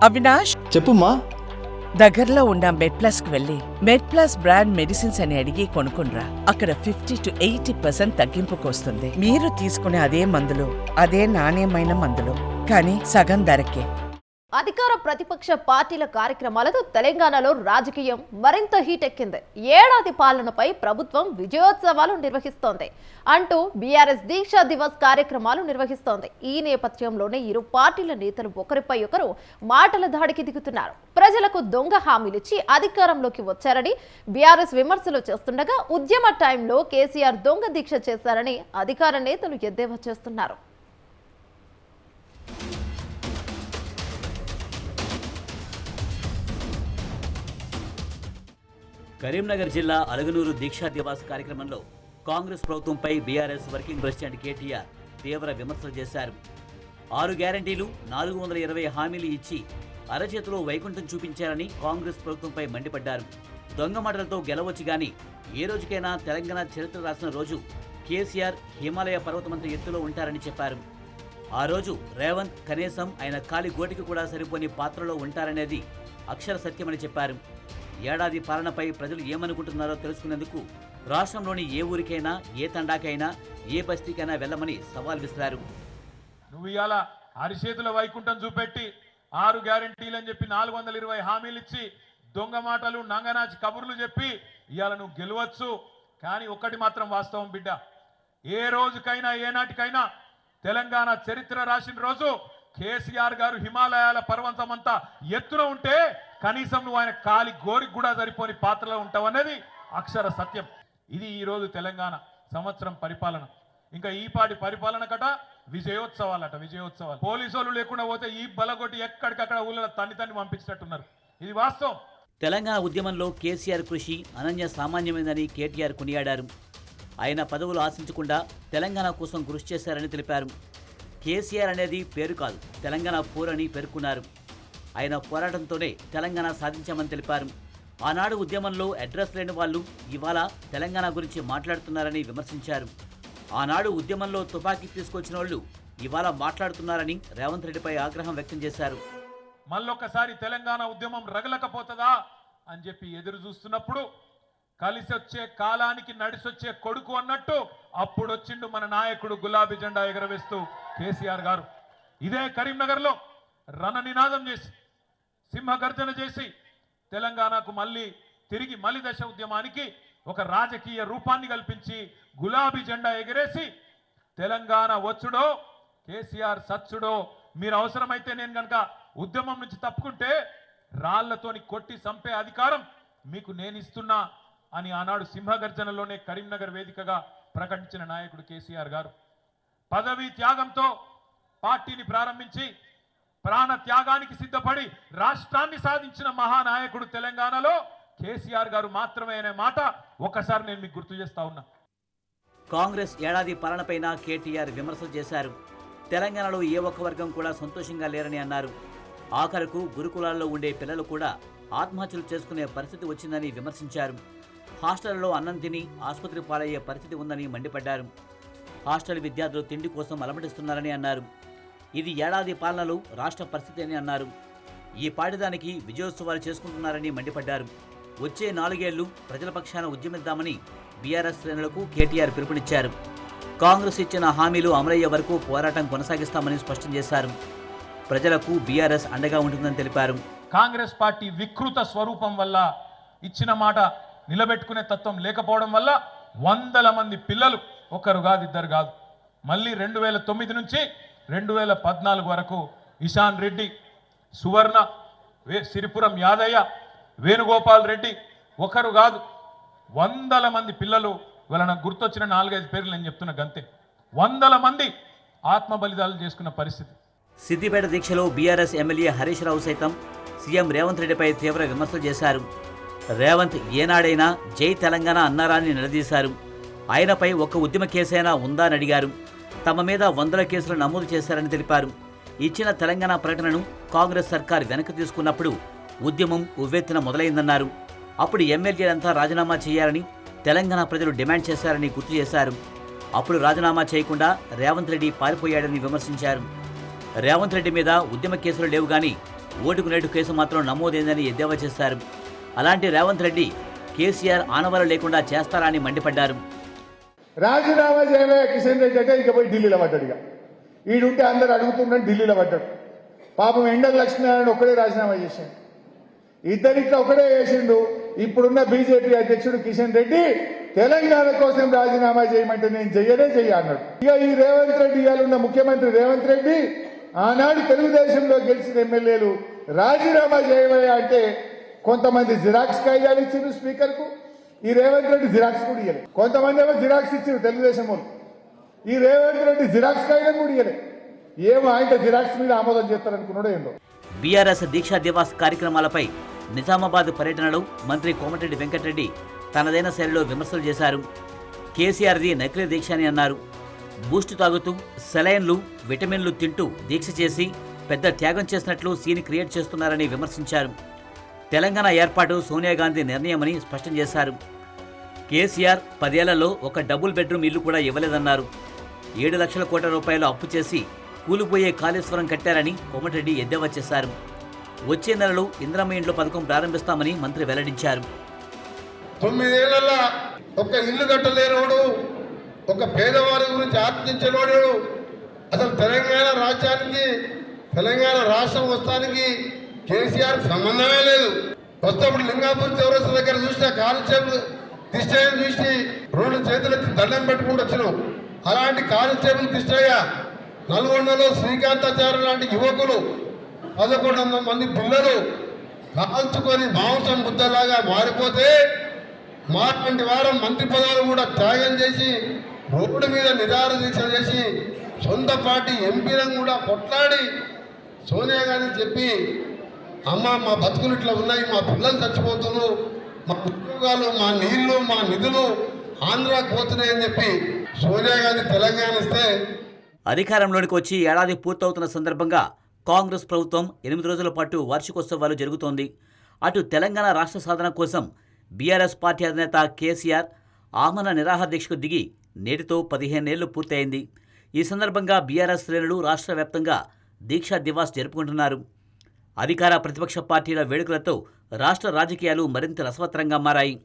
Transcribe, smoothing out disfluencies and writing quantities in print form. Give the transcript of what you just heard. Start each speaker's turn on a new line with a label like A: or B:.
A: అవినాష్,
B: చెప్పుమా.
A: దగ్గరలో ఉన్న మెడ్ప్లస్ కు వెళ్ళి మెడ్ప్లస్ బ్రాండ్ మెడిసిన్స్ అని అడిగి కొనుక్కునరా. అక్కడ 50 to 80% తగ్గింపుకు వస్తుంది. మీరు తీసుకునే అదే మందులు, అదే నాణ్యమైన మందులు, కానీ సగం ధరకే.
C: అధికార ప్రతిపక్ష పార్టీల కార్యక్రమాలతో తెలంగాణలో రాజకీయం మరింత హీట్ ఎక్కింది. ఏడాది పాలనపై ప్రభుత్వం విజయోత్సవాలు నిర్వహిస్తోంది అంటూ బీఆర్ఎస్ దీక్షా దివస్ కార్యక్రమాలు నిర్వహిస్తోంది. ఈ నేపథ్యంలోనే ఇరు పార్టీల నేతలు ఒకరిపై ఒకరు మాటల దాడికి దిగుతున్నారు. ప్రజలకు దొంగ హామీలిచ్చి అధికారంలోకి వచ్చారని బీఆర్ఎస్ విమర్శలు చేస్తుండగా, ఉద్యమ టైంలో కేసీఆర్ దొంగ దీక్ష చేశారని అధికార నేతలు ఎద్దేవా చేస్తున్నారు.
D: కరీంనగర్ జిల్లా అలగనూరు దీక్షా దివాస్ కార్యక్రమంలో కాంగ్రెస్ ప్రభుత్వంపై బీఆర్ఎస్ వర్కింగ్ ప్రెసిడెంట్ కేటీఆర్ తీవ్ర విమర్శలు చేశారు. 6 గ్యారంటీలు, 420 హామీలు ఇచ్చి అరచేతిలో వైకుంఠం చూపించారని కాంగ్రెస్ ప్రభుత్వంపై మండిపడ్డారు. దొంగ మాటలతో గెలవచ్చు గాని ఏ రోజుకైనా తెలంగాణ చరిత్ర రాసిన రోజు కేసీఆర్ హిమాలయ పర్వతమంత ఎత్తులో ఉంటారని చెప్పారు. ఆ రోజు రేవంత్ కనీసం ఆయన కాలి గోటికి కూడా సరిపోని పాత్రలో ఉంటారనేది అక్షర సత్యమని చెప్పారు. ఏడాది పాలనపై ప్రజలు ఏమనుకుంటున్నారో తెలుసుకునేందుకు రాష్ట్రంలోని ఏ ఊరికైనా, ఏ తండాకైనా, ఏ బస్తీకైనా వెళ్లమని సవాల్ విసిరారు.
E: నువ్వు ఇవాళ అరిచేతుల వైకుంఠం చూపెట్టి 6 గ్యారెంటీలు అని చెప్పి 420 హామీలు ఇచ్చి దొంగ మాటలు, నంగనాచి కబుర్లు చెప్పి ఇవాళ నువ్వు గెలవచ్చు. కానీ ఒక్కటి మాత్రం వాస్తవం బిడ్డ, ఏ రోజుకైనా ఏనాటికైనా తెలంగాణ చరిత్ర రాసిన రోజు కేసీఆర్ గారు హిమాలయాల పర్వతమంతా ఎత్తున ఉంటే కనీసం నువ్వు ఆయన కాలి గోరికి కూడా సరిపోని పాత్రలో ఉంటావనేది అక్షర సత్యం. ఇది ఈరోజు తెలంగాణ సంవత్సరం పరిపాలన. ఇంకా ఈ పాటి పరిపాలన కట విజయోత్సవాలట, విజయోత్సవాలు. పోలీసు వాళ్ళు లేకుండా పోతే ఈ బలగొట్టి ఎక్కడికక్కడ ఊళ్ళో తన్ని పంపించినట్టున్నారు. ఇది వాస్తవం.
D: తెలంగాణ ఉద్యమంలో కేసీఆర్ కృషి అనన్య సామాన్యమైందని కేటీఆర్ కొనియాడారు. ఆయన పదవులు ఆశించకుండా తెలంగాణ కోసం కృషి చేశారని తెలిపారు. కేసీఆర్ అనేది పేరు కాదు, తెలంగాణ పోరని పేర్కొన్నారు. ఆయన పోరాటంతోనే తెలంగాణ సాధించామని తెలిపారు. ఆనాడు ఉద్యమంలో అడ్రస్ లేని వాళ్ళు ఇవాళ తెలంగాణ గురించి మాట్లాడుతున్నారని విమర్శించారు. ఆనాడు ఉద్యమంలో తుపాకీ తీసుకొచ్చిన వాళ్ళు ఇవాళ మాట్లాడుతున్నారని రేవంత్ రెడ్డిపై ఆగ్రహం వ్యక్తం చేశారు.
E: మళ్ళొక్కసారి తెలంగాణ ఉద్యమం రగలకపోతుందా అని చెప్పి ఎదురు చూస్తున్నప్పుడు కలిసొచ్చే కాలానికి నడిసొచ్చే కొడుకు అన్నట్టు అప్పుడు వచ్చిండు మన నాయకుడు గులాబీ జెండా ఎగరవేస్తూ కేసీఆర్ గారు. ఇదే కరీంనగర్లో రణనినాదం చేసి, సింహగర్జన చేసి తెలంగాణకు తిరిగి మలి దశ ఉద్యమానికి ఒక రాజకీయ రూపాన్ని కల్పించి గులాబీ జెండా ఎగరేసి తెలంగాణ వచ్చుడో కేసీఆర్ సచ్చుడో, మీరు అవసరమైతే నేను కనుక ఉద్యమం నుంచి తప్పుకుంటే రాళ్లతోని కొట్టి చంపే అధికారం మీకు నేను ఇస్తున్నా అని ఆనాడు సింహగర్జనలోనే కరీంనగర్ వేదికగా ప్రకటించిన నాయకుడు కేసీఆర్ గారు. పదవీ త్యాగంతో పార్టీని ప్రారంభించి ప్రాణ త్యాగానికి సిద్ధపడి రాష్ట్రాన్ని సాధించిన మహానాయకుడు తెలంగాణలో కేసీఆర్ గారు మాత్రమే అనే మాట ఒకసారి నేను మీకు గుర్తు చేస్తా ఉన్నా.
D: కాంగ్రెస్ ఏడాది పాలనపైన కేటీఆర్ విమర్శలు చేశారు. తెలంగాణలో ఏ ఒక్క వర్గం కూడా సంతోషంగా లేరని అన్నారు. ఆఖరకు గురుకులాల్లో ఉండే పిల్లలు కూడా ఆత్మహత్యలు చేసుకునే పరిస్థితి వచ్చిందని విమర్శించారు. హాస్టళ్లలో అన్నం తిని ఆసుపత్రి పాలయ్యే పరిస్థితి ఉందని మండిపడ్డారు. హాస్టల్ విద్యార్థులు తిండి కోసం అలమటిస్తున్నారని అన్నారు. ఇది ఏడాది పాలనలో రాష్ట్ర పరిస్థితి అని అన్నారు. ఈ పాటిదానికి విజయోత్సవాలు చేసుకుంటున్నారని మండిపడ్డారు. వచ్చే 4 ఏళ్లు ప్రజల పక్షాన ఉద్యమిద్దామని బీఆర్ఎస్ శ్రేణులకు కేటీఆర్ పిలుపునిచ్చారు. కాంగ్రెస్ ఇచ్చిన హామీలు అమలయ్యే వరకు పోరాటం కొనసాగిస్తామని స్పష్టం చేశారు. ప్రజలకు బీఆర్ఎస్ అండగా ఉంటుందని తెలిపారు.
E: కాంగ్రెస్ పార్టీ వికృత స్వరూపం వల్ల, ఇచ్చిన మాట నిలబెట్టుకునే తత్వం లేకపోవడం వల్ల 100 మంది పిల్లలు, ఒకరు కాదు, ఇద్దరు కాదు, మళ్ళీ 2009 నుంచి 2014 వరకు ఇషాన్ రెడ్డి, సువర్ణ, సిరిపురం యాదయ్య, వేణుగోపాల్ రెడ్డి, ఒకరు కాదు 100 మంది పిల్లలు. ఇవాళ నాకు గుర్తొచ్చిన 4-5 పేర్లు నేను చెప్తున్న గంతే. 100 మంది ఆత్మ బలిదానాలు చేసుకున్న పరిస్థితి.
D: సిద్దిపేట దీక్షలో బీఆర్ఎస్ ఎమ్మెల్యే హరీష్ రావు సైతం సీఎం రేవంత్ రెడ్డిపై తీవ్ర విమర్శలు చేశారు. రేవంత్ ఏనాడైనా జై తెలంగాణ అన్నారా అని నిలదీశారు. ఆయనపై ఒక్క ఉద్యమ కేసైనా ఉందా అని అడిగారు. తమ మీద 100 కేసులు నమోదు చేశారని తెలిపారు. ఇచ్చిన తెలంగాణ ప్రకటనను కాంగ్రెస్ సర్కార్ వెనక్కి తీసుకున్నప్పుడు ఉద్యమం ఉవ్వెత్తున మొదలైందన్నారు. అప్పుడు ఎమ్మెల్యేలంతా రాజీనామా చేయాలని తెలంగాణ ప్రజలు డిమాండ్ చేశారని గుర్తు చేశారు. అప్పుడు రాజీనామా చేయకుండా రేవంత్ రెడ్డి పారిపోయాడని విమర్శించారు. రేవంత్ రెడ్డి మీద ఉద్యమ కేసులు లేవు గాని ఓటుకు నేటు కేసు మాత్రం నమోదైందని ఎద్దేవా చేశారు. అలాంటి రేవంత్ రెడ్డి కేసీఆర్ ఆనవాలు లేకుండా చేస్తారా అని మండిపడ్డారు.
B: రాజీనామా చేయవే కిషన్ రెడ్డి అంటే ఇక పోయి ఢిల్లీలో పడ్డాడు. ఇక ఈడుంటే అందరు అడుగుతున్నాడు, ఢిల్లీలో పడ్డాడు. పాపం ఎండల లక్ష్మీనారాయణ ఒక్కడే రాజీనామా చేశాడు. ఇద్దరిట్లో ఒకటే చేసిండు. ఇప్పుడున్న బీజేపీ అధ్యక్షుడు కిషన్ రెడ్డి తెలంగాణ కోసం రాజీనామా చేయమంటే నేను చెయ్య అన్నాడు. ఇక ఈ రేవంత్ రెడ్డి ఇవాళ ఉన్న ముఖ్యమంత్రి రేవంత్ రెడ్డి ఆనాడు తెలుగుదేశంలో గెలిచిన ఎమ్మెల్యేలు రాజీనామా చేయవయ్యా అంటే కొంతమంది జిరాక్స్ కాగితాలు ఇచ్చిండ్రు స్పీకర్ కు. ఈ రేవంత్ రెడ్డి జిరాక్స్ కూడా ఇయ్యలే. కొంతమంది ఏమో జిరాక్స్ ఇచ్చిండ్రు తెలుగుదేశం వాళ్ళు. ఈ రేవంత్ రెడ్డి జిరాక్స్ కాగితం కూడా ఇయ్యలే. ఏమో ఆయన జిరాక్స్ మీద ఆమోదం చేస్తారనుకున్నాడో ఏందో.
D: బీఆర్ఎస్ దీక్షా దివాస్ కార్యక్రమాలపై నిజామాబాద్ పర్యటనలో మంత్రి కోమటిరెడ్డి వెంకటరెడ్డి తనదైన శైలిలో విమర్శలు చేశారు. కేసీఆర్ది నకిలీ దీక్ష అని అన్నారు. బూస్టు తాగుతూ సెలైన్లు, విటమిన్లు తింటూ దీక్ష చేసి పెద్ద త్యాగం చేసినట్లు సీన్ క్రియేట్ చేస్తున్నారని విమర్శించారు. తెలంగాణ ఏర్పాటు సోనియా గాంధీ నిర్ణయమని స్పష్టం చేశారు. కేసీఆర్ 10 ఏళ్లలో ఒక డబుల్ బెడ్రూమ్ ఇల్లు కూడా ఇవ్వలేదన్నారు. 7 లక్షల కోట్ల రూపాయలు అప్పు చేసి కూలిపోయే కాళేశ్వరం కట్టారని కోమటిరెడ్డి ఎద్దేవా చేశారు. వచ్చే నెలలో ఇందిరమ్మ ఇండ్ల పథకం ప్రారంభిస్తామని మంత్రి వెల్లడించారు.
F: 9 ఏళ్లలో ఒక ఇల్లు కట్టలేనోడు, ఒక పేదవారి గురించి ఆలోచించేవాడు, అసలు తెలంగాణ రాజ్యానికి, తెలంగాణ రాష్ట్రం వస్తానికి కేసీఆర్ సంబంధమే లేదు. వస్తప్పుడు లింగాపూర్ చౌరస్తా దగ్గర చూసిన కానిస్టేబుల్ కృష్ణయ్యను చూసి 2 చేతులెత్తి దండం పెట్టుకుంటూ వచ్చినాం. అలాంటి కానిస్టేబుల్ కృష్ణయ్య నల్గొండలో శ్రీకాంతాచార్య లాంటి యువకులు 1100 మంది పిల్లలు కాల్చుకొని మాంసం బుద్ధలాగా మారిపోతే మాట్లాంటి వారం మంత్రి పదవులు కూడా త్యాగం చేసి రోడ్డు మీద నిరాహార దీక్ష చేసి సొంత పార్టీ ఎంపీలను కూడా కొట్లాడి సోనియా గాంధీ చెప్పి, అమ్మ మా బతుకులు ఇట్లా ఉన్నాయి, మా పిల్లలు చచ్చిపోతున్నారు, మా ఉద్యోగాలు, మా నీళ్లు, మా నిధులు ఆంధ్రాకు పోతున్నాయని చెప్పి సోనియా గాంధీ తెలంగాణ ఇస్తే
D: అధికారంలోనికి వచ్చి ఏడాది పూర్తవుతున్న సందర్భంగా కాంగ్రెస్ ప్రభుత్వం 8 రోజుల పాటు వార్షికోత్సవాలు జరుగుతోంది. అటు తెలంగాణ రాష్ట్ర సాధన కోసం బీఆర్ఎస్ పార్టీ అధినేత కేసీఆర్ ఆమరణ నిరాహార దీక్షకు దిగి నేటితో 15 ఏళ్లు పూర్తయింది. ఈ సందర్భంగా బీఆర్ఎస్ శ్రేణులు రాష్ట్ర వ్యాప్తంగా దీక్షా దివాస్ జరుపుకుంటున్నారు. అధికార ప్రతిపక్ష పార్టీల వేడుకలతో రాష్ట్ర రాజకీయాలు మరింత రసవత్తరంగా మారాయి.